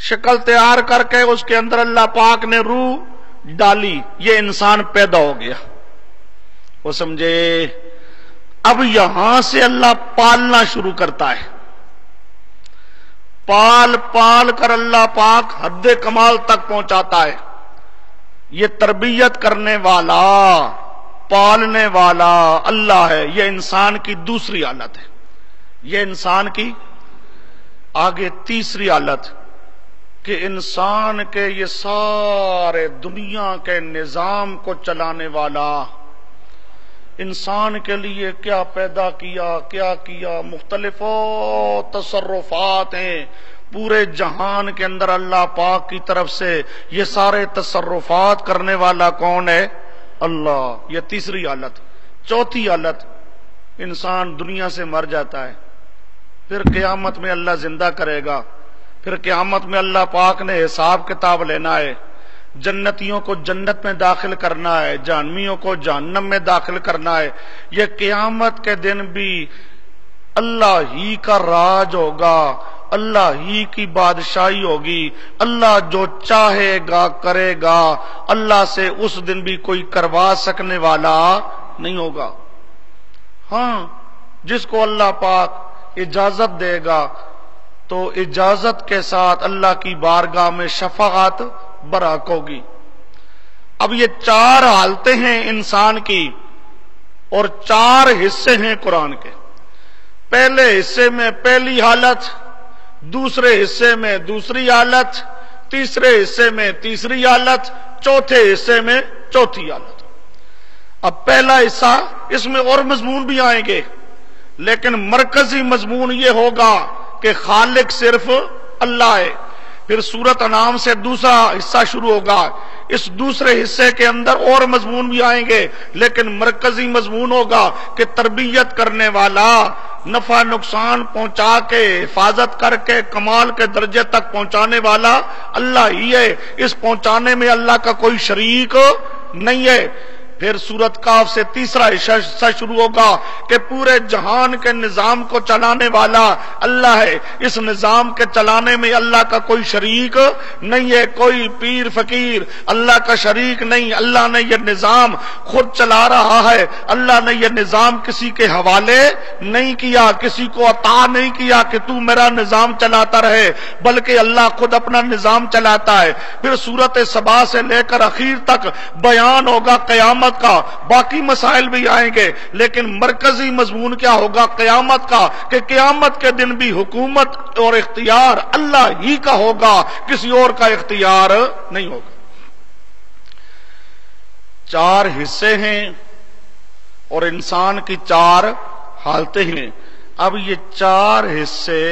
شکل تیار کر کے اس کے اندر اللہ پاک نے روح ڈالی، یہ انسان پیدا ہو گیا، وہ سمجھے۔ اب یہاں سے اللہ پالنا شروع کرتا ہے، پال پال کر اللہ پاک حد کمال تک پہنچاتا ہے۔ یہ تربیت کرنے والا، پالنے والا اللہ ہے، یہ انسان کی دوسری حالت ہے، یہ انسان کی۔ آگے تیسری حالت کہ انسان کے یہ سارے دنیا کے نظام کو چلانے والا، انسان کے لیے کیا پیدا کیا مختلف تصرفات ہیں پورے جہان کے اندر، اللہ پاک کی طرف سے یہ سارے تصرفات کرنے والا کون ہے؟ اللہ۔ یہ تیسری حالت۔ چوتھی حالت، انسان دنیا سے مر جاتا ہے، پھر قیامت میں اللہ زندہ کرے گا، پھر قیامت میں اللہ پاک نے حساب کتاب لینا ہے، جنتیوں کو جنت میں داخل کرنا ہے، جہنمیوں کو جہنم میں داخل کرنا ہے۔ یہ قیامت کے دن بھی اللہ ہی کا راج ہوگا، اللہ ہی کی بادشاہی ہوگی، اللہ جو چاہے گا کرے گا، اللہ سے اس دن بھی کوئی کروا سکنے والا نہیں ہوگا۔ ہاں، جس کو اللہ پاک اجازت دے گا تو اجازت کے ساتھ اللہ کی بارگاہ میں شفاعت برحق ہوگی۔ اب یہ چار حالتیں ہیں انسان کی اور چار حصے ہیں قرآن کے۔ پہلے حصے میں پہلی حالت، دوسرے حصے میں دوسری حالت، تیسرے حصے میں تیسری حالت، چوتھے حصے میں چوتھی حالت۔ اب پہلا حصہ، اس میں اور مضمون بھی آئیں گے، لیکن مرکزی مضمون یہ ہوگا کہ خالق صرف اللہ ہے۔ پھر سورۃ انعام سے دوسرا حصہ شروع ہوگا، اس دوسرے حصے کے اندر اور مضمون بھی آئیں گے، لیکن مرکزی مضمون ہوگا کہ تربیت کرنے والا، نفع نقصان پہنچا کے حفاظت کر کے کمال کے درجے تک پہنچانے والا اللہ ہی ہے، اس پہنچانے میں اللہ کا کوئی شریک نہیں ہے۔ پھر سورۃ کاف سے تیسرا حصہ شروع ہوگا کہ پورے جہان کے نظام کو چلانے والا اللہ ہے، اس نظام کے چلانے میں اللہ کا کوئی شریک نہیں ہے، کوئی پیر فقیر اللہ کا شریک نہیں، اللہ نے یہ نظام خود چلا رہا ہے، اللہ نے یہ نظام کسی کے حوالے نہیں کیا، کسی کو عطا نہیں کیا کہ تو میرا نظام چلاتا رہے، بلکہ اللہ خود اپنا نظام چلاتا ہے۔ پھر سورۃ سبا سے لے کر اخیر تک بیان ہوگا قیامت کا، باقی مسائل بھی آئیں گے، لیکن مرکزی مضمون کیا ہوگا قیامت کا، کہ قیامت کے دن بھی حکومت اور اختیار اللہ ہی کا ہوگا، کسی اور کا اختیار نہیں ہوگا۔ چار حصے ہیں اور انسان کی چار حالتیں ہیں۔ اب یہ چار حصے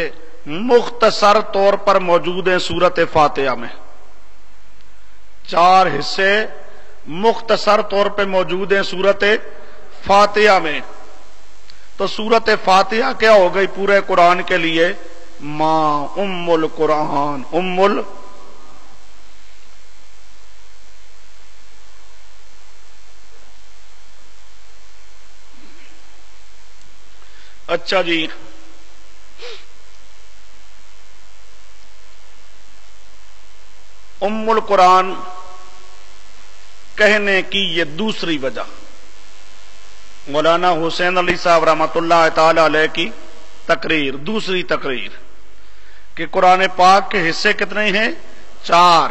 مختصر طور پر موجود ہیں سورۃ فاتحہ میں، چار حصے مختصر طور پہ موجود ہیں سورۃ فاتحہ میں۔ تو سورۃ فاتحہ کیا ہو گئی پورے قرآن کے لیے؟ ماں، ام القرآن، اچھا جی، ام القرآن کہنے کی یہ دوسری وجہ، مولانا حسین علی صاحب رحمۃ اللہ تعالی علیہ کی تقریر، دوسری تقریر کہ قرآن پاک کے حصے کتنے ہیں؟ چار،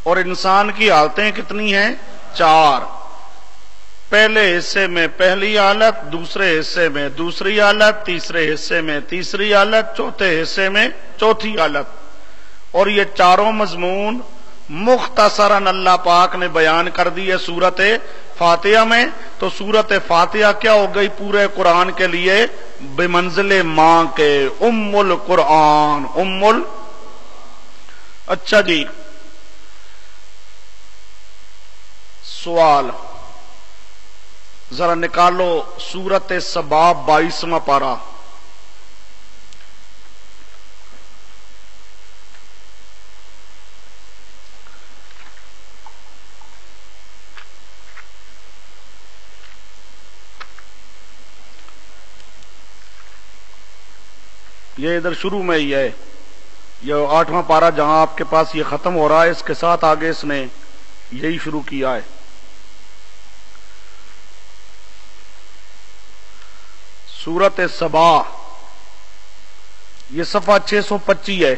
اور انسان کی حالتیں کتنی ہیں؟ چار۔ پہلے حصے میں پہلی حالت، دوسرے حصے میں دوسری حالت، تیسرے حصے میں تیسری حالت، چوتھے حصے میں چوتھی حالت۔ اور یہ چاروں مضمون مختصراً اللہ پاک نے بیان کر دی ہے سورۃ فاتحہ میں۔ تو سورۃ فاتحہ کیا ہو گئی پورے قرآن کے لیے؟ بمنزل ماں کے، ام القرآن، اچھا جی، سوال، ذرا نکالو سورت سبا 22واں پارہ. یہ ادھر شروع میں ہی ہے، یہ 8واں پارہ جہاں آپ کے پاس یہ ختم ہو رہا ہے، اس کے ساتھ آگے اس نے یہی شروع کیا ہے. سورت سبا، یہ صفحہ 625 ہے.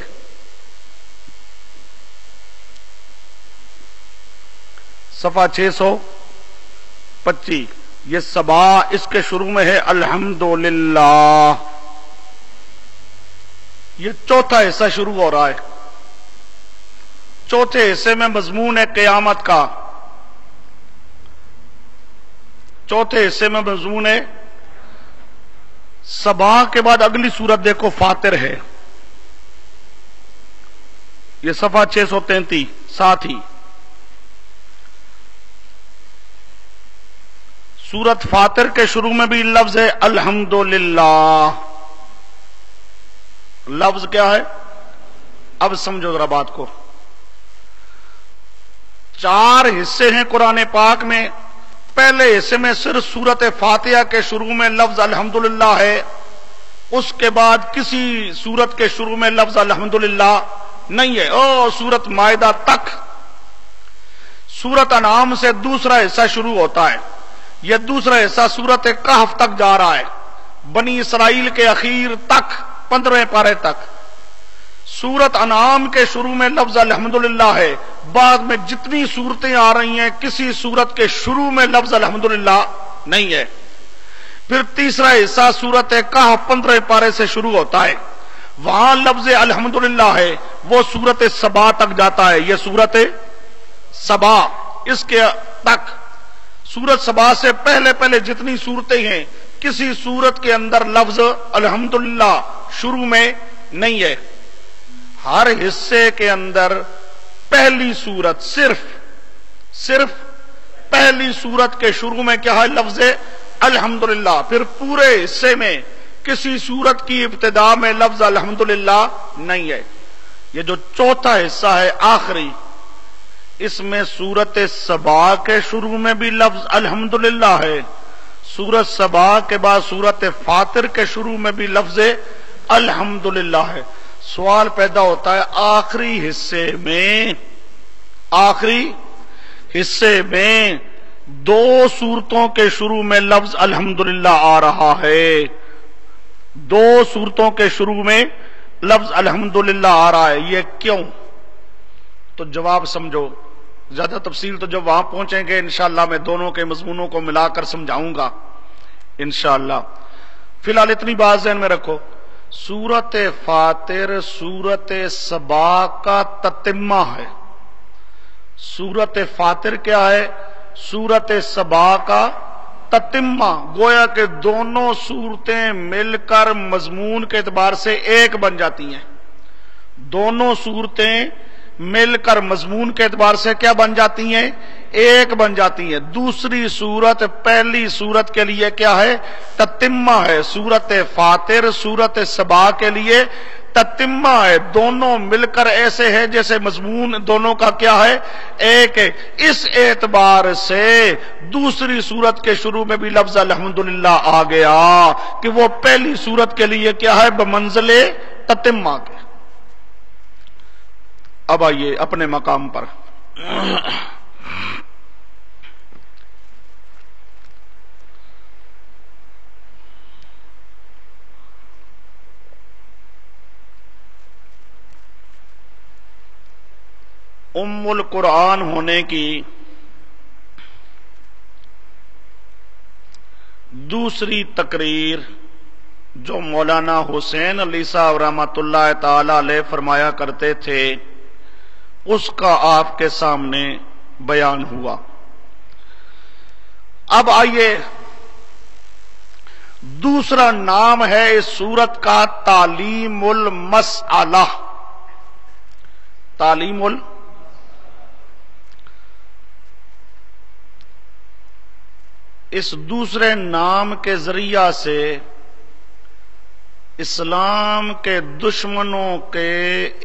صفحہ 625. یہ سبا، اس کے شروع میں ہے الحمدللہ. یہ چوتھا حصہ شروع ہو رہا ہے. چوتھے حصے میں مضمون ہے قیامت کا. چوتھے حصے میں مضمون ہے سبا کے بعد اگلی سورت دیکھو فاطر ہے. یہ صفحہ 633. ساتھ ہی سورت فاطر کے شروع میں بھی لفظ ہے الحمدللہ. لفظ کیا ہے؟ اب سمجھو ذرا بات کو. 4 حصے ہیں قرآن پاک میں. پہلے حصے میں صرف سورت فاتحہ کے شروع میں لفظ الحمدللہ ہے. اس کے بعد کسی سورت کے شروع میں لفظ الحمدللہ نہیں ہے. سورت مائدہ تک. سورت انعام سے دوسرا حصہ شروع ہوتا ہے. یہ دوسرا حصہ سورت کہف تک جا رہا ہے، بنی اسرائیل کے اخیر تک، 15ویں پارے تک. سورت انعام کے شروع میں لفظ الحمدللہ ہے. بعد میں جتنی صورتیں آ رہی ہیں کسی صورت کے شروع میں لفظ الحمدللہ نہیں ہے. پھر تیسرا حصہ سورت کہف 15ویں پارے سے شروع ہوتا ہے، وہاں لفظ الحمدللہ ہے. وہ سورت سبا تک جاتا ہے. یہ سورت سبا، اس کے تک. سورت سبا سے پہلے جتنی صورتیں ہیں کسی صورت کے اندر لفظ الحمدللہ شروع میں نہیں ہے. ہر حصے کے اندر پہلی صورت صرف پہلی صورت کے شروع میں کیا ہے؟ لفظ الحمدللہ. پھر پورے حصے میں کسی صورت کی ابتدا میں لفظ الحمدللہ نہیں ہے. یہ جو چوتھا حصہ ہے آخری، اس میں سورت سبا کے شروع میں بھی لفظ الحمدللہ ہے. سورت سبا کے بعد سورت فاطر کے شروع میں بھی لفظ الحمدللہ ہے. سوال پیدا ہوتا ہے آخری حصے میں 2 صورتوں کے شروع میں لفظ الحمدللہ آ رہا ہے. 2 صورتوں کے شروع میں لفظ الحمدللہ آ رہا ہے. یہ کیوں؟ تو جواب سمجھو. زیادہ تفصیل تو جب وہاں پہنچیں گے انشاءاللہ میں دونوں کے مضمونوں کو ملا کر سمجھاؤں گا انشاءاللہ. فی الحال اتنی بات ذہن میں رکھو، سورت فاطر سورت سبا کا تتمہ ہے. سورت فاطر کیا ہے؟ سورت سبا کا تتمہ. گویا کہ دونوں صورتیں مل کر مضمون کے اعتبار سے ایک بن جاتی ہیں. دونوں صورتیں مل کر مضمون کے اعتبار سے کیا بن جاتی ہیں؟ ایک بن جاتی ہیں. دوسری صورت پہلی صورت کے لیے کیا ہے؟ تتمہ ہے. سورت فاطر سورت سبا کے لیے تتمہ ہے. دونوں مل کر ایسے ہے جیسے مضمون دونوں کا کیا ہے؟ ایک ہے. اس اعتبار سے دوسری صورت کے شروع میں بھی لفظ الحمدللہ آ گیا کہ وہ پہلی صورت کے لیے کیا ہے؟ بمنزل تتمہ کے. اب آئیے اپنے مقام پر. ام القرآن ہونے کی دوسری تقریر جو مولانا حسین علی صاحب رحمۃ اللہ تعالی علیہ فرمایا کرتے تھے، اس کا آپ کے سامنے بیان ہوا. اب آئیے دوسرا نام ہے اس سورت کا تعلیم المسئلہ. تعلیم اس دوسرے نام کے ذریعہ سے اسلام کے دشمنوں کے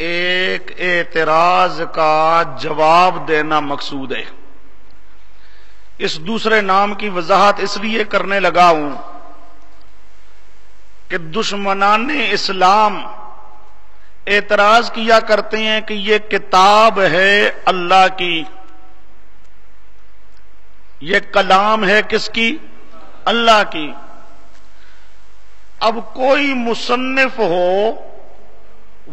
ایک اعتراض کا جواب دینا مقصود ہے۔ اس دوسرے نام کی وضاحت اس لیے کرنے لگا ہوں کہ دشمنان اسلام اعتراض کیا کرتے ہیں کہ یہ کتاب ہے اللہ کی، یہ کلام ہے کس کی؟ اللہ کی۔ اب کوئی مصنف ہو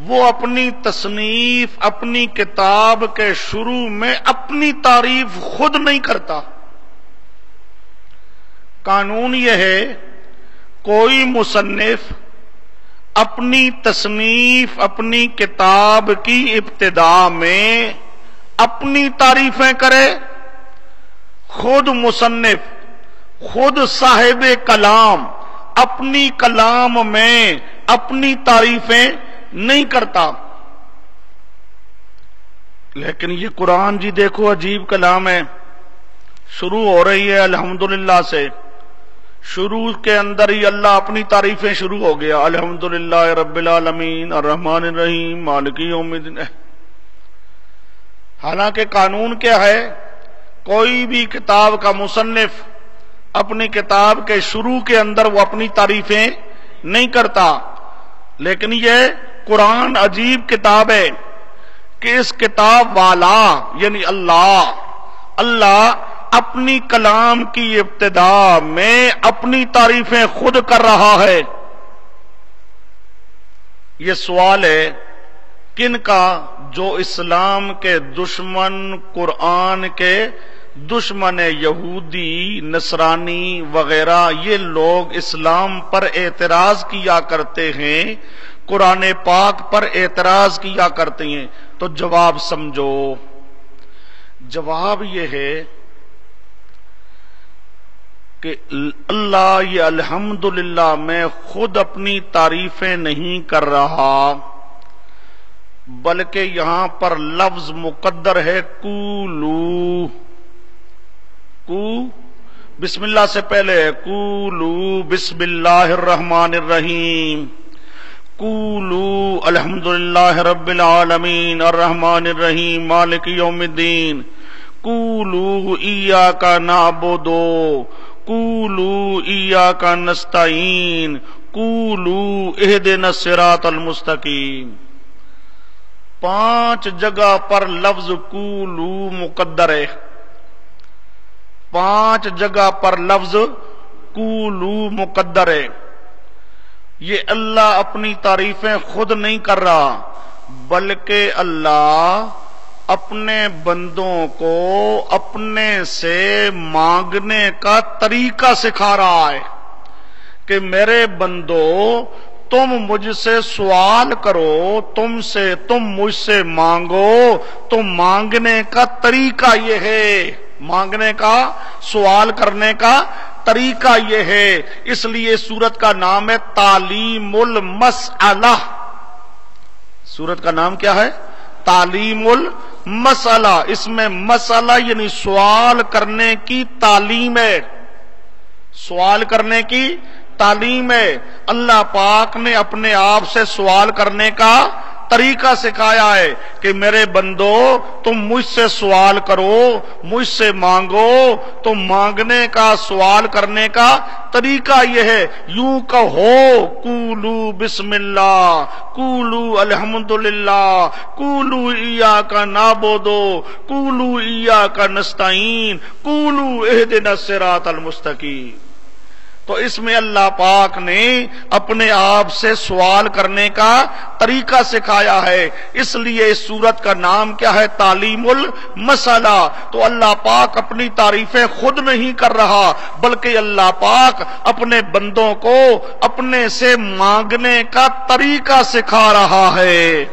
وہ اپنی تصنیف اپنی کتاب کے شروع میں اپنی تعریف خود نہیں کرتا۔ قانون یہ ہے کوئی مصنف اپنی تصنیف اپنی کتاب کی ابتدا میں اپنی تعریفیں کرے، خود مصنف خود صاحب کلام اپنی کلام میں اپنی تعریفیں نہیں کرتا۔ لیکن یہ قرآن جی دیکھو عجیب کلام ہے، شروع ہو رہی ہے الحمدللہ سے، شروع کے اندر ہی اللہ اپنی تعریفیں شروع ہو گیا، الحمدللہ رب العالمین الرحمن الرحیم مالک یوم الدین۔ حالانکہ قانون کیا ہے؟ کوئی بھی کتاب کا مصنف اپنی کتاب کے شروع کے اندر وہ اپنی تعریفیں نہیں کرتا۔ لیکن یہ قرآن عجیب کتاب ہے کہ اس کتاب والا یعنی اللہ اپنی کلام کی ابتدا میں اپنی تعریفیں خود کر رہا ہے۔ یہ سوال ہے کن کا؟ جو اسلام کے دشمن، قرآن کے دشمن یہودی نصرانی وغیرہ، یہ لوگ اسلام پر اعتراض کیا کرتے ہیں، قرآن پاک پر اعتراض کیا کرتے ہیں۔ تو جواب سمجھو، جواب یہ ہے کہ اللہ یہ الحمدللہ میں خود اپنی تعریفیں نہیں کر رہا، بلکہ یہاں پر لفظ مقدر ہے قولو، بسم اللہ سے پہلے قولو بسم اللہ الرحمن الرحیم، قولو الحمدللہ رب العالمین الرحمن الرحیم مالک یوم الدین، قولو ایاک نعبد قولو ایاک نستعین قولو اہدنا الصراط المستقیم۔ 5 جگہ پر لفظ قولو مقدر ہے، 5 جگہ پر لفظ قولو مقدر ہے۔ یہ اللہ اپنی تعریفیں خود نہیں کر رہا، بلکہ اللہ اپنے بندوں کو اپنے سے مانگنے کا طریقہ سکھا رہا ہے کہ میرے بندو تم مجھ سے سوال کرو، تم مجھ سے مانگو، تو مانگنے کا طریقہ یہ ہے، مانگنے کا سوال کرنے کا طریقہ یہ ہے۔ اس لیے سورت کا نام ہے تعلیم المسئلہ۔ سورت کا نام کیا ہے؟ تعلیم المسئلہ۔ اس میں مسئلہ یعنی سوال کرنے کی تعلیم ہے، سوال کرنے کی تعلیم ہے۔ اللہ پاک نے اپنے آپ سے سوال کرنے کا طریقہ سکھایا ہے کہ میرے بندو تم مجھ سے سوال کرو، مجھ سے مانگو، تو مانگنے کا سوال کرنے کا طریقہ یہ ہے، یوں کہو قولو بسم اللہ، قولو الحمدللہ، قولو ایاک نعبد، قولو ایاک نستعین، قولو اہدنا الصراط المستقیم۔ تو اس میں اللہ پاک نے اپنے آپ سے سوال کرنے کا طریقہ سکھایا ہے، اس لیے اس سورت کا نام کیا ہے؟ تعلیم المسئلہ۔ تو اللہ پاک اپنی تعریفیں خود نہیں کر رہا، بلکہ اللہ پاک اپنے بندوں کو اپنے سے مانگنے کا طریقہ سکھا رہا ہے۔